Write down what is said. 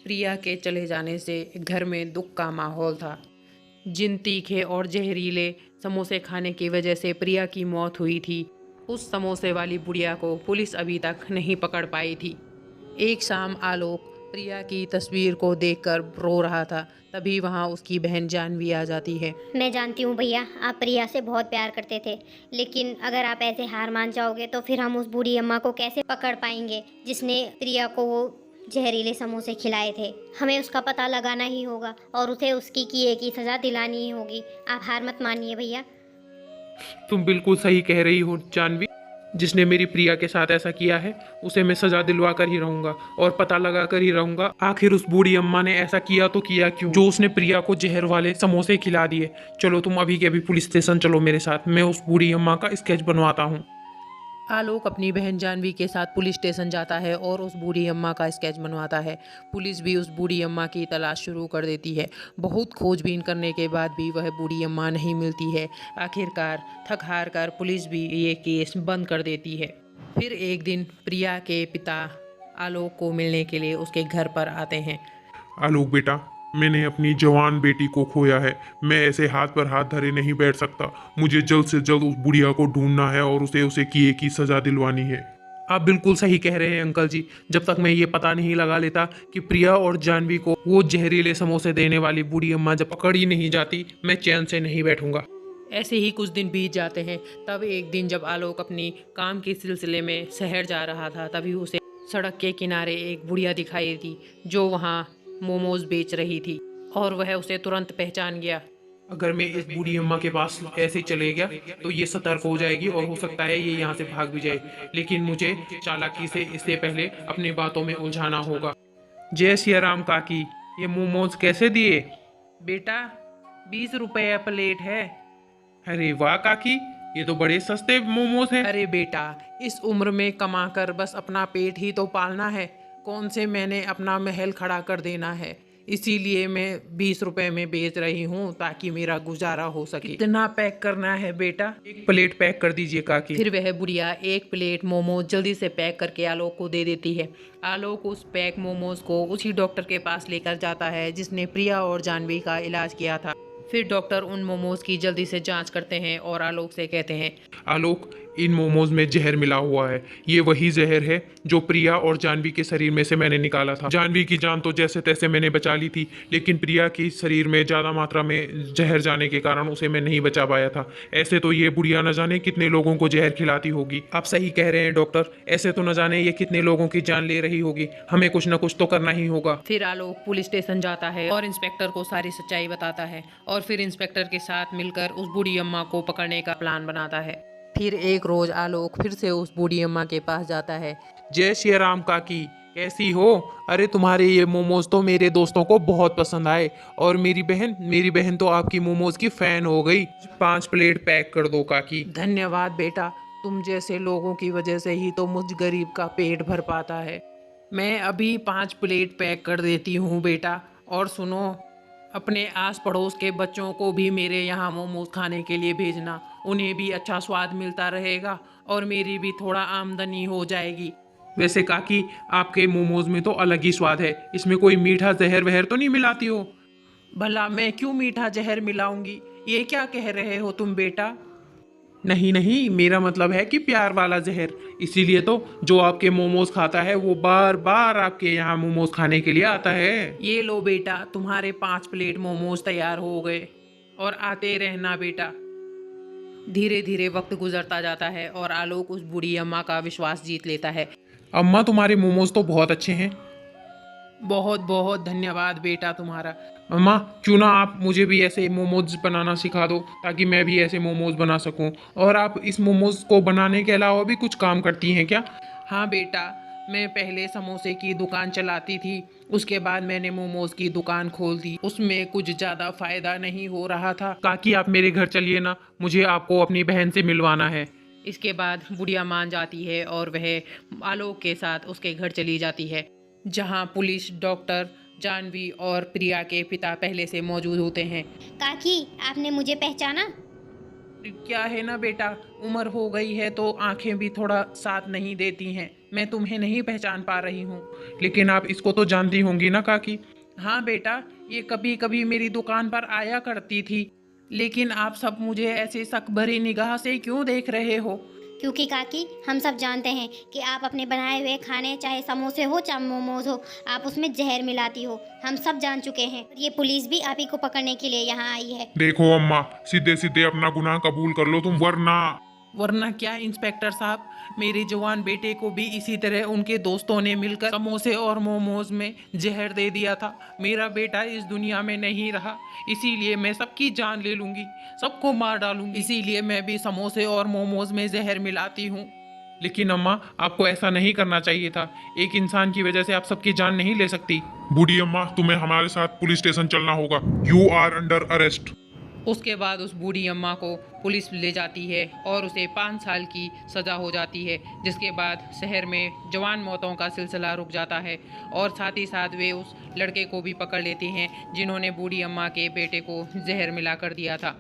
प्रिया के चले जाने से घर में दुख का माहौल था। जिन तीखे और जहरीले समोसे खाने की वजह से प्रिया की मौत हुई थी, उस समोसे वाली बुढ़िया को पुलिस अभी तक नहीं पकड़ पाई थी। एक शाम आलोक प्रिया की तस्वीर को देखकर रो रहा था, तभी वहां उसकी बहन जानवी आ जाती है। मैं जानती हूँ भैया, आप प्रिया से बहुत प्यार करते थे, लेकिन अगर आप ऐसे हार मान जाओगे तो फिर हम उस बूढ़ी अम्मा को कैसे पकड़ पाएंगे जिसने प्रिया को वो जहरीले समोसे खिलाए थे। हमें उसका पता लगाना ही होगा और उसे उसकी किए की सज़ा दिलानी ही होगी। आप हार मत मानिए भैया। तुम बिल्कुल सही कह रही हो जानवी। जिसने मेरी प्रिया के साथ ऐसा किया है उसे मैं सजा दिलवा कर ही रहूंगा और पता लगा कर ही रहूंगा आखिर उस बूढ़ी अम्मा ने ऐसा किया तो किया क्यों, जो उसने प्रिया को जहर वाले समोसे खिला दिए। चलो तुम अभी के अभी पुलिस स्टेशन चलो मेरे साथ, मैं उस बूढ़ी अम्मा का स्केच बनवाता हूँ। आलोक अपनी बहन जानवी के साथ पुलिस स्टेशन जाता है और उस बूढ़ी अम्मा का स्केच बनवाता है। पुलिस भी उस बूढ़ी अम्मा की तलाश शुरू कर देती है। बहुत खोजबीन करने के बाद भी वह बूढ़ी अम्मा नहीं मिलती है। आखिरकार थक हार कर पुलिस भी ये केस बंद कर देती है। फिर एक दिन प्रिया के पिता आलोक को मिलने के लिए उसके घर पर आते हैं। आलोक बेटा, मैंने अपनी जवान बेटी को खोया है। मैं ऐसे हाथ पर हाथ धरे नहीं बैठ सकता। मुझे जल्द से जल्द उस बुढ़िया को ढूंढना है और उसे उसे किए की सजा दिलवानी है। आप बिल्कुल सही कह रहे हैं अंकल जी। जब तक मैं ये पता नहीं लगा लेता कि प्रिया और जानवी को वो जहरीले समोसे देने वाली बूढ़ी अम्मा जब पकड़ ही नहीं जाती, मैं चैन से नहीं बैठूंगा। ऐसे ही कुछ दिन बीत जाते हैं। तब एक दिन जब आलोक अपनी काम के सिलसिले में शहर जा रहा था, तभी उसे सड़क के किनारे एक बुढ़िया दिखाई दी जो वहाँ मोमोज बेच रही थी और वह उसे तुरंत पहचान गया। अगर मैं इस बूढ़ी अम्मा के पास ऐसे चले गया तो ये सतर्क हो जाएगी और हो सकता है ये यहाँ से भाग भी जाए, लेकिन मुझे चालाकी से इससे पहले अपनी बातों में उलझाना होगा। जय सिया राम काकी, ये मोमोज कैसे दिए? बेटा 20 रुपये प्लेट है। अरे वाह काकी, ये तो बड़े सस्ते मोमोज हैं। अरे बेटा, इस उम्र में कमाकर बस अपना पेट ही तो पालना है। कौन से मैंने अपना महल खड़ा कर देना है। इसीलिए मैं 20 रुपए में बेच रही हूँ ताकि मेरा गुजारा हो सके। कितना पैक करना है बेटा? एक प्लेट पैक कर दीजिए काकी। फिर वह बुढ़िया एक प्लेट मोमोज जल्दी से पैक करके आलोक को दे देती है। आलोक उस पैक मोमोज को उसी डॉक्टर के पास लेकर जाता है जिसने प्रिया और जानवी का इलाज किया था। फिर डॉक्टर उन मोमोज की जल्दी से जांच करते हैं और आलोक से कहते हैं, आलोक, इन मोमोज में जहर मिला हुआ है। ये वही जहर है जो प्रिया और जानवी के शरीर में से मैंने निकाला था। जानवी की जान तो जैसे तैसे मैंने बचा ली थी, लेकिन प्रिया की शरीर में ज़्यादा मात्रा में जहर जाने के कारण उसे मैं नहीं बचा पाया था। ऐसे तो ये बुढ़िया न जाने कितने लोगों को जहर खिलाती होगी। आप सही कह रहे हैं डॉक्टर, ऐसे तो न जाने ये कितने लोगों की जान ले रही होगी। हमें कुछ न कुछ तो करना ही होगा। फिर आलोक पुलिस स्टेशन जाता है और इंस्पेक्टर को सारी सच्चाई बताता है और फिर इंस्पेक्टर के साथ मिलकर उस बूढ़ी अम्मा को पकड़ने का प्लान बनाता है। फिर एक रोज आलोक फिर से उस बूढ़ी अम्मा के पास जाता है। जय श्री राम काकी, कैसी हो? अरे तुम्हारे ये मोमोज तो मेरे दोस्तों को बहुत पसंद आए और मेरी बहन तो आपकी मोमोज की फैन हो गई। 5 प्लेट पैक कर दो काकी। धन्यवाद बेटा, तुम जैसे लोगों की वजह से ही तो मुझ गरीब का पेट भर पाता है। मैं अभी 5 प्लेट पैक कर देती हूँ बेटा। और सुनो, अपने आस पड़ोस के बच्चों को भी मेरे यहाँ मोमोज खाने के लिए भेजना। उन्हें भी अच्छा स्वाद मिलता रहेगा और मेरी भी थोड़ा आमदनी हो जाएगी। वैसे काकी, आपके मोमोज में तो अलग ही स्वाद है। इसमें कोई मीठा जहर वहर तो नहीं मिलाती हो? भला मैं क्यों मीठा जहर मिलाऊंगी? ये क्या कह रहे हो तुम बेटा? नहीं नहीं, मेरा मतलब है कि प्यार वाला जहर। इसीलिए तो जो आपके मोमोज खाता है वो बार बार आपके यहाँ मोमोज खाने के लिए आता है। ये लो बेटा, तुम्हारे 5 प्लेट मोमोज तैयार हो गए और आते रहना बेटा। धीरे धीरे वक्त गुजरता जाता है और आलोक उस बूढ़ी अम्मा का विश्वास जीत लेता है। अम्मा, तुम्हारे मोमोज तो बहुत अच्छे हैं। बहुत बहुत धन्यवाद बेटा तुम्हारा। अम्मा, क्यों ना आप मुझे भी ऐसे मोमोज बनाना सिखा दो ताकि मैं भी ऐसे मोमोज बना सकूं। और आप इस मोमोज को बनाने के अलावा भी कुछ काम करती हैं क्या? हाँ बेटा, मैं पहले समोसे की दुकान चलाती थी, उसके बाद मैंने मोमोज की दुकान खोल दी। उसमें कुछ ज़्यादा फायदा नहीं हो रहा था। काकी, आप मेरे घर चलिए ना, मुझे आपको अपनी बहन से मिलवाना है। इसके बाद बुढ़िया मान जाती है और वह आलोक के साथ उसके घर चली जाती है, जहाँ पुलिस, डॉक्टर, जानवी और प्रिया के पिता पहले से मौजूद होते हैं। काकी, आपने मुझे पहचाना? क्या है ना बेटा, उम्र हो गई है तो आंखें भी थोड़ा साथ नहीं देती हैं। मैं तुम्हें नहीं पहचान पा रही हूँ। लेकिन आप इसको तो जानती होंगी ना काकी? हाँ बेटा, ये कभी कभी मेरी दुकान पर आया करती थी। लेकिन आप सब मुझे ऐसे शक भरी निगाह से क्यों देख रहे हो? क्योंकि काकी हम सब जानते हैं कि आप अपने बनाए हुए खाने, चाहे समोसे हो चाहे मोमोज हो, आप उसमें जहर मिलाती हो। हम सब जान चुके हैं। ये पुलिस भी आप ही को पकड़ने के लिए यहाँ आई है। देखो अम्मा, सीधे सीधे अपना गुनाह कबूल कर लो तुम, वरना क्या इंस्पेक्टर साहब, मेरे जवान बेटे को भी इसी तरह उनके दोस्तों ने मिलकर समोसे और मोमोज में जहर दे दिया था। मेरा बेटा इस दुनिया में नहीं रहा, इसीलिए मैं सबकी जान ले लूंगी, सबको मार डालूंगी। इसीलिए मैं भी समोसे और मोमोज में जहर मिलाती हूँ। लेकिन अम्मा, आपको ऐसा नहीं करना चाहिए था। एक इंसान की वजह से आप सबकी जान नहीं ले सकती। बूढ़ी अम्मा तुम्हें हमारे साथ पुलिस स्टेशन चलना होगा। You are under arrest. उसके बाद उस बूढ़ी अम्मा को पुलिस ले जाती है और उसे 5 साल की सज़ा हो जाती है, जिसके बाद शहर में जवान मौतों का सिलसिला रुक जाता है। और साथ ही साथ वे उस लड़के को भी पकड़ लेते हैं जिन्होंने बूढ़ी अम्मा के बेटे को जहर मिला कर दिया था।